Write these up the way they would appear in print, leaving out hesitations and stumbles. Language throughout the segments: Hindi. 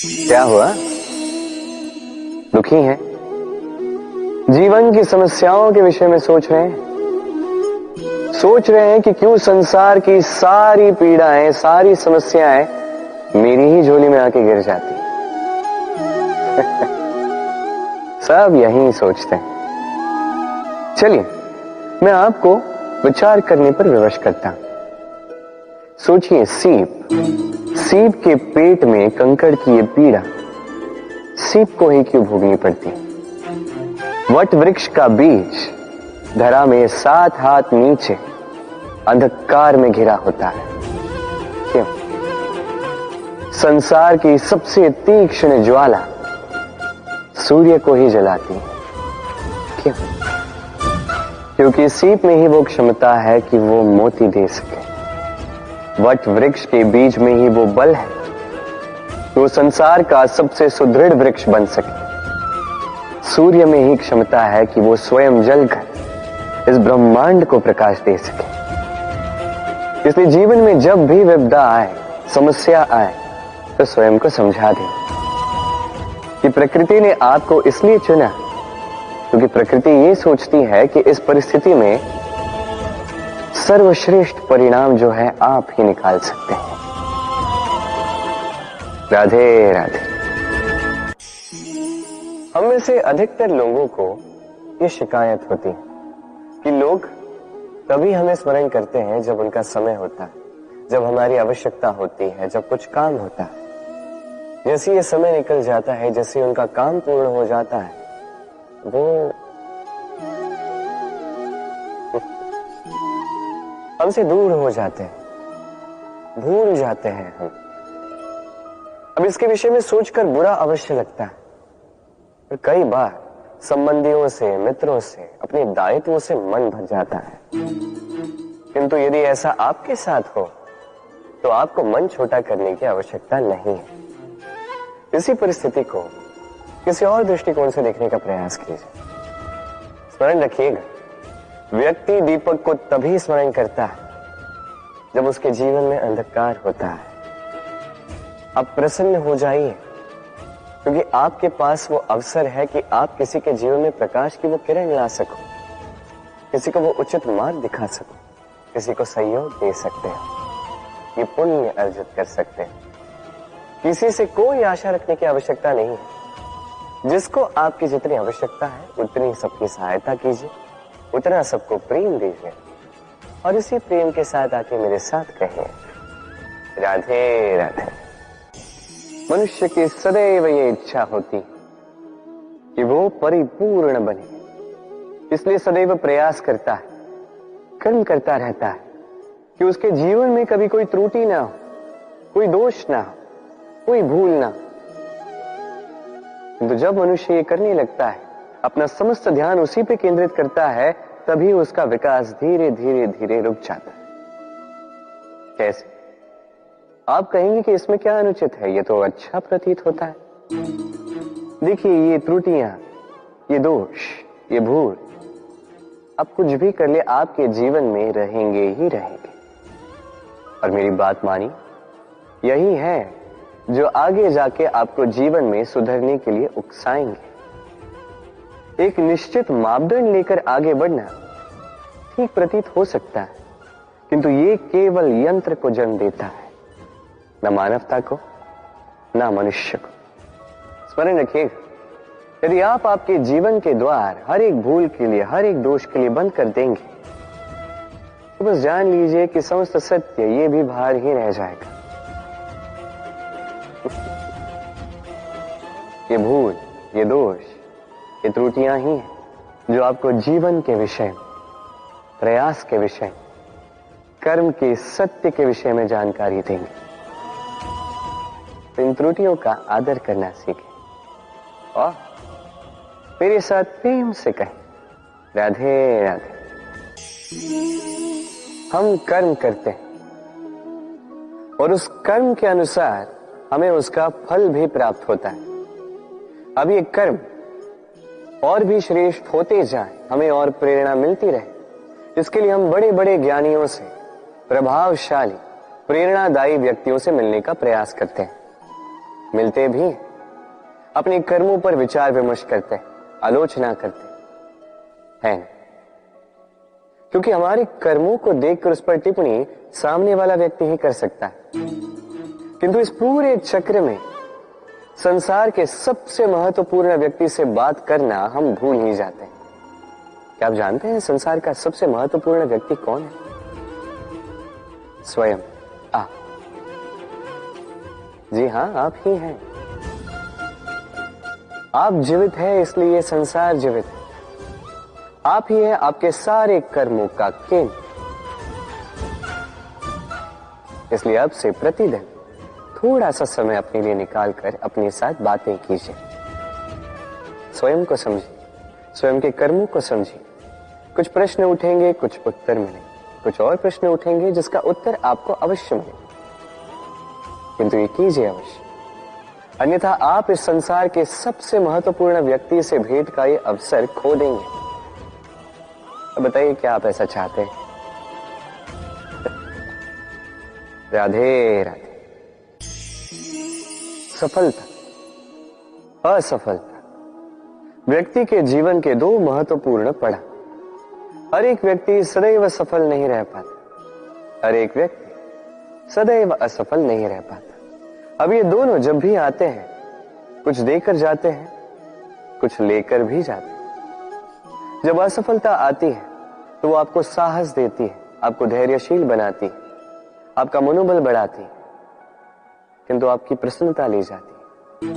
क्या हुआ? दुखी हैं? जीवन की समस्याओं के विषय में सोच रहे हैं? सोच रहे हैं कि क्यों संसार की सारी पीड़ाएं, सारी समस्याएं मेरी ही झोली में आके गिर जाती सब यही सोचते हैं। चलिए मैं आपको विचार करने पर विवश करता हूं। सोचिए, सीप के पेट में कंकड़ की ये पीड़ा सीप को ही क्यों भोगनी पड़ती? वट वृक्ष का बीज धरा में 7 हाथ नीचे अंधकार में घिरा होता है, क्यों? संसार की सबसे तीक्ष्ण ज्वाला सूर्य को ही जलाती है, क्यों? क्योंकि सीप में ही वो क्षमता है कि वो मोती दे सके। वट वृक्ष के बीज में ही वो बल है कि वो संसार का सबसे सुदृढ़ वृक्ष बन सके। सूर्य में ही क्षमता है कि वो स्वयं जलकर इस ब्रह्मांड को प्रकाश दे सके। इसलिए जीवन में जब भी विपदा आए, समस्या आए, तो स्वयं को समझा दें कि प्रकृति ने आपको इसलिए चुना क्योंकि प्रकृति ये सोचती है कि इस परिस्थिति में सर्वश्रेष्ठ परिणाम जो है आप ही निकाल सकते हैं। राधे राधे। हम में से अधिकतर लोगों को ये शिकायत होती है कि लोग तभी हमें स्मरण करते हैं जब उनका समय होता है, जब हमारी आवश्यकता होती है, जब कुछ काम होता है। जैसे ये समय निकल जाता है, जैसे उनका काम पूर्ण हो जाता है, वो हमसे दूर हो जाते हैं, भूल जाते हैं हम। अब इसके विषय में सोचकर बुरा अवश्य लगता है। और कई बार संबंधियों से, मित्रों से, अपने दायित्वों से मन भर जाता है। किंतु यदि ऐसा आपके साथ हो तो आपको मन छोटा करने की आवश्यकता नहीं है। इसी परिस्थिति को किसी और दृष्टिकोण से देखने का प्रयास कीजिए। स्मरण रखिएगा, व्यक्ति दीपक को तभी स्मरण करता है जब उसके जीवन में अंधकार होता है। आप प्रसन्न हो जाइए, क्योंकि आपके पास वो अवसर है कि आप किसी के जीवन में प्रकाश की वो किरण ला सको, किसी को वो उचित मार्ग दिखा सको, किसी को सहयोग दे सकते हैं, ये पुण्य अर्जित कर सकते हैं। किसी से कोई आशा रखने की आवश्यकता नहीं है। जिसको आपकी जितनी आवश्यकता है उतनी सबकी सहायता कीजिए, उतना सबको प्रेम दीजिए, और इसी प्रेम के साथ आके मेरे साथ कहिए, राधे राधे। मनुष्य की सदैव ये इच्छा होती कि वो परिपूर्ण बने, इसलिए सदैव प्रयास करता है, कर्म करता रहता है कि उसके जीवन में कभी कोई त्रुटि ना हो, कोई दोष ना हो, कोई भूल ना। तो जब मनुष्य ये करने लगता है, अपना समस्त ध्यान उसी पे केंद्रित करता है, तभी उसका विकास धीरे धीरे धीरे रुक जाता है। कैसे? आप कहेंगे कि इसमें क्या अनुचित है, ये तो अच्छा प्रतीत होता है। देखिए, ये त्रुटियां, ये दोष, ये भूल, अब कुछ भी कर ले आपके जीवन में रहेंगे ही रहेंगे। और मेरी बात मानी, यही है जो आगे जाके आपको जीवन में सुधरने के लिए उकसाएंगे। एक निश्चित मापदंड लेकर आगे बढ़ना ठीक प्रतीत हो सकता है, किंतु ये केवल यंत्र को जन्म देता है, न मानवता को, न मनुष्य को। स्मरण रखिएगा, यदि आप आपके जीवन के द्वार हर एक भूल के लिए, हर एक दोष के लिए बंद कर देंगे, तो बस जान लीजिए कि समस्त सत्य ये भी बाहर ही रह जाएगा। ये भूल, ये दोष, ये त्रुटियां ही हैं जो आपको जीवन के विषय, प्रयास के विषय, कर्म के सत्य के विषय में जानकारी देंगे। तो इन त्रुटियों का आदर करना सीखें और मेरे साथ प्रेम से कहें, राधे राधे। हम कर्म करते हैं और उस कर्म के अनुसार हमें उसका फल भी प्राप्त होता है। अब ये कर्म और भी श्रेष्ठ होते जाए, हमें और प्रेरणा मिलती रहे, इसके लिए हम बड़े बड़े ज्ञानियों से, प्रभावशाली, प्रेरणादायी व्यक्तियों से मिलने का प्रयास करते हैं। मिलते भी हैं, अपने कर्मों पर विचार विमर्श करते हैं, आलोचना करते हैं, क्योंकि हमारे कर्मों को देखकर उस पर टिप्पणी सामने वाला व्यक्ति ही कर सकता है। किंतु इस पूरे चक्र में संसार के सबसे महत्वपूर्ण व्यक्ति से बात करना हम भूल ही जाते हैं। क्या आप जानते हैं संसार का सबसे महत्वपूर्ण व्यक्ति कौन है? स्वयं आप। जी हां, आप ही हैं। आप जीवित हैं, इसलिए संसार जीवित है। आप ही हैं आपके सारे कर्मों का केंद्र। इसलिए अब से प्रतिदिन थोड़ा सा समय अपने लिए निकालकर अपने साथ बातें कीजिए। स्वयं को समझिए, स्वयं के कर्मों को समझिए। कुछ प्रश्न उठेंगे, कुछ उत्तर मिलेंगे, कुछ और प्रश्न उठेंगे जिसका उत्तर आपको अवश्य मिलेगा, किंतु ये कीजिए अवश्य, अन्यथा आप इस संसार के सबसे महत्वपूर्ण व्यक्ति से भेंट का ये अवसर खो देंगे। अब बताइए, क्या आप ऐसा चाहते हैं? राधे राधे। सफलता, असफलता व्यक्ति के जीवन के दो महत्वपूर्ण पड़ाव। हर एक व्यक्ति सदैव सफल नहीं रह पाता, हर एक व्यक्ति सदैव असफल नहीं रह पाता। अब ये दोनों जब भी आते हैं, कुछ देकर जाते हैं, कुछ लेकर भी जाते हैं। जब असफलता आती है तो वो आपको साहस देती है, आपको धैर्यशील बनाती है, आपका मनोबल बढ़ाती है, किंतु आपकी प्रसन्नता ले जाती है।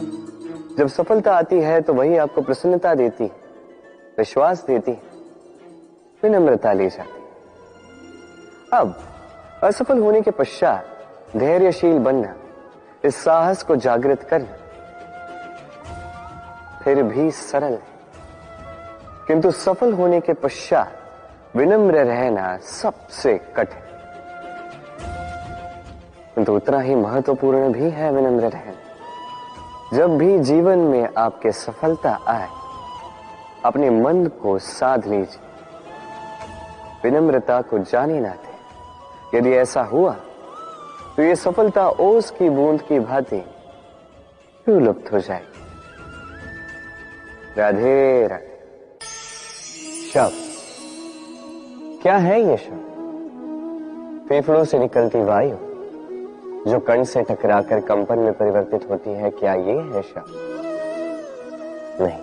जब सफलता आती है तो वही आपको प्रसन्नता देती है, विश्वास देती है, विनम्रता ले जाती है। अब असफल होने के पश्चात धैर्यशील बनना, इस साहस को जागृत करना फिर भी सरल है, किंतु सफल होने के पश्चात विनम्र रहना सबसे कठिन, किंतु उतना ही महत्वपूर्ण भी है विनम्र रहना। जब भी जीवन में आपके सफलता आए, अपने मन को साध लीजिए, विनम्रता को जाने ना दें। यदि ऐसा हुआ तो ये सफलता ओस की बूंद की भांति क्यों लुप्त हो जाएगी। राधे राधे। शब्द क्या है? ये शब्द फेफड़ों से निकलती वायु जो कण से टकराकर कंपन में परिवर्तित होती है, क्या ये है शब्द? नहीं।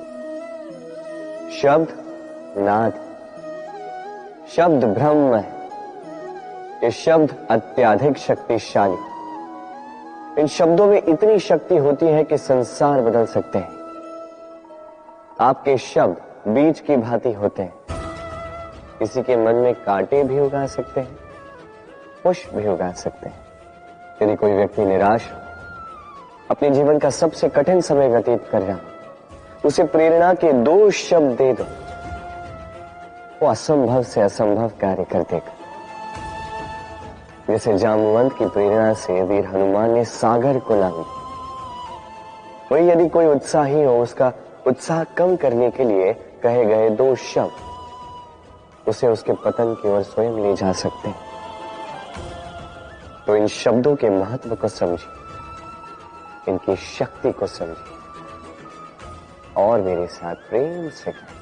शब्द नाद, शब्द ब्रह्म है। ये शब्द अत्यधिक शक्तिशाली। इन शब्दों में इतनी शक्ति होती है कि संसार बदल सकते हैं। आपके शब्द बीज की भांति होते हैं, किसी के मन में कांटे भी उगा सकते हैं, पुष्प भी उगा सकते हैं। यदि कोई व्यक्ति निराश हो, अपने जीवन का सबसे कठिन समय व्यतीत कर रहा हो, उसे प्रेरणा के 2 शब्द दे दो, वो असंभव से असंभव कार्य कर देगा। जैसे जामवंत की प्रेरणा से वीर हनुमान ने सागर को लांघा, वही यदि कोई उत्साही हो, उसका उत्साह कम करने के लिए कहे गए 2 शब्द उसे उसके पतन की ओर स्वयं ले जा सकते हैं। तो इन शब्दों के महत्व को समझिए, इनकी शक्ति को समझिए और मेरे साथ प्रेम से कहें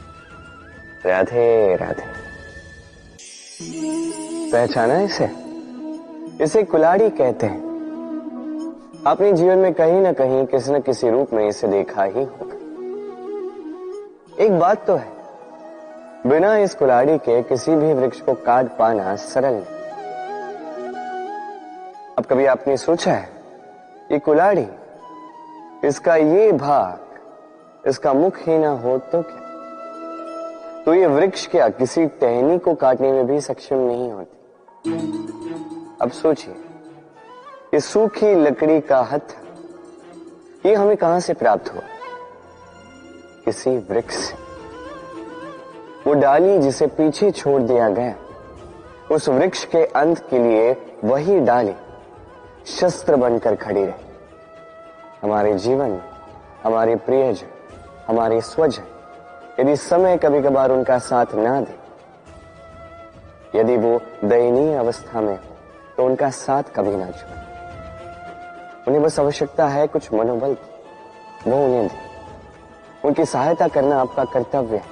राधे राधे। पहचाना इसे? इसे कुल्हाड़ी कहते हैं। अपने जीवन में कहीं ना कहीं किसी न किसी रूप में इसे देखा ही होगा। एक बात तो है, बिना इस कुल्हाड़ी के किसी भी वृक्ष को काट पाना सरल नहीं। अब कभी आपने सोचा है, ये कुल्हाड़ी, इसका ये भाग, इसका मुख ही ना हो तो क्या? तो ये वृक्ष क्या किसी टहनी को काटने में भी सक्षम नहीं होती? अब सोचिए, ये सूखी लकड़ी का हत्था, ये हमें कहां से प्राप्त हुआ? किसी वृक्ष से। वो डाली जिसे पीछे छोड़ दिया गया, उस वृक्ष के अंत के लिए वही डाली शस्त्र बनकर खड़ी रही। हमारे जीवन में हमारे प्रियजन, हमारे स्वजन, यदि समय कभी कभार उनका साथ ना दे, यदि वो दयनीय अवस्था में हो, तो उनका साथ कभी ना छोड़े। उन्हें बस आवश्यकता है कुछ मनोबल की, वो उन्हें दे। उनकी सहायता करना आपका कर्तव्य है,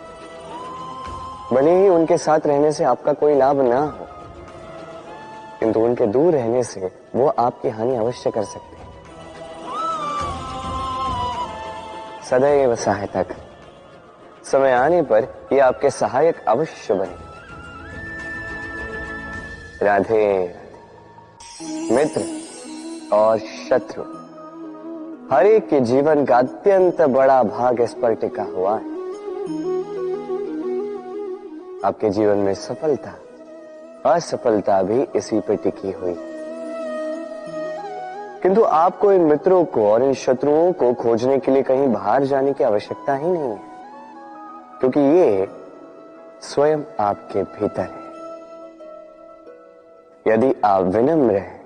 भले ही उनके साथ रहने से आपका कोई लाभ ना हो, किंतु उनके दूर रहने से वो आपकी हानि अवश्य कर सकते हैं। सदैव सहायता कर, समय आने पर ये आपके सहायक अवश्य बने। राधे राधे। मित्र और शत्रु, हर एक के जीवन का अत्यंत बड़ा भाग इस पर टिका हुआ है। आपके जीवन में सफलता असफलता भी इसी पर टिकी हुई, किंतु आपको इन मित्रों को और इन शत्रुओं को खोजने के लिए कहीं बाहर जाने की आवश्यकता ही नहीं है, क्योंकि ये स्वयं आपके भीतर है। यदि आप विनम्र हैं,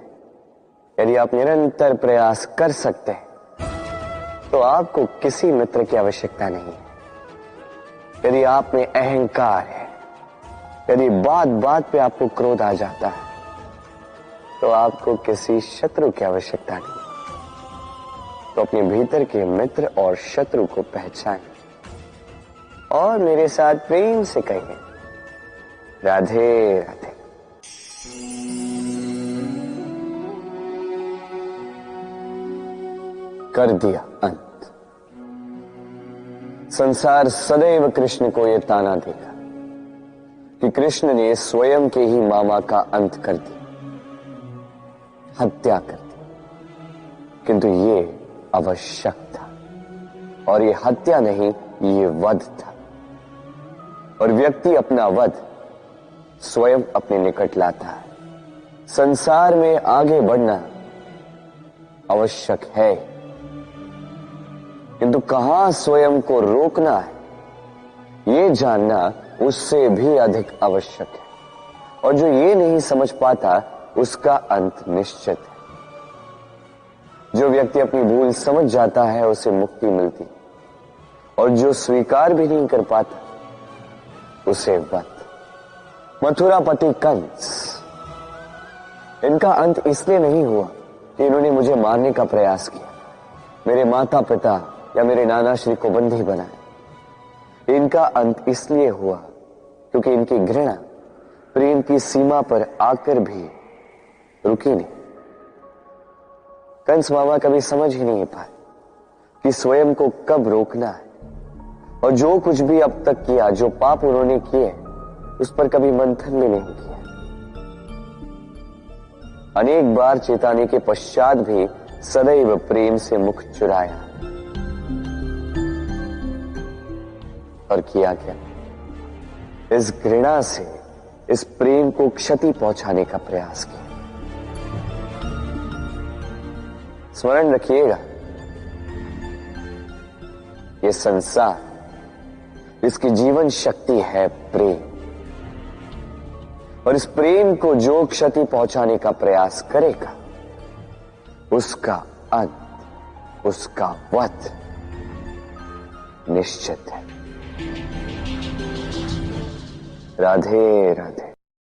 यदि आप निरंतर प्रयास कर सकते हैं, तो आपको किसी मित्र की आवश्यकता नहीं है। यदि आप में अहंकार है, यदि बात बात पे आपको क्रोध आ जाता है, तो आपको किसी शत्रु की आवश्यकता नहीं। तो अपने भीतर के मित्र और शत्रु को पहचानें और मेरे साथ प्रेम से कहिए, राधे राधे। कर दिया अंत। संसार सदैव कृष्ण को यह ताना देगा कि कृष्ण ने स्वयं के ही मामा का अंत कर दिया, हत्या कर दी, किंतु ये आवश्यक था, और ये हत्या नहीं, ये वध था। और व्यक्ति अपना वध स्वयं अपने निकट लाता है। संसार में आगे बढ़ना आवश्यक है, किंतु कहां स्वयं को रोकना है, ये जानना उससे भी अधिक आवश्यक है। और जो ये नहीं समझ पाता, उसका अंत निश्चित है। जो व्यक्ति अपनी भूल समझ जाता है, उसे मुक्ति मिलती, और जो स्वीकार भी नहीं कर पाता, उसे वध। मथुरापति कंस, इनका अंत इसलिए नहीं हुआ कि इन्होंने मुझे मारने का प्रयास किया, मेरे माता पिता या मेरे नाना श्री को बंदी बनाए। इनका अंत इसलिए हुआ क्योंकि इनकी घृणा प्रेम की सीमा पर आकर भी रुकी नहीं। कंस मामा कभी समझ ही नहीं पाए कि स्वयं को कब रोकना है, और जो कुछ भी अब तक किया, जो पाप उन्होंने किए, उस पर कभी मंथन भी नहीं किया। अनेक बार चेताने के पश्चात भी सदैव प्रेम से मुख चुराया। और किया क्या? इस घृणा से इस प्रेम को क्षति पहुंचाने का प्रयास किया। स्मरण रखिएगा, ये संसार, इसकी जीवन शक्ति है प्रेम, और इस प्रेम को जो क्षति पहुंचाने का प्रयास करेगा, उसका अंत, उसका वध निश्चित है। राधे राधे।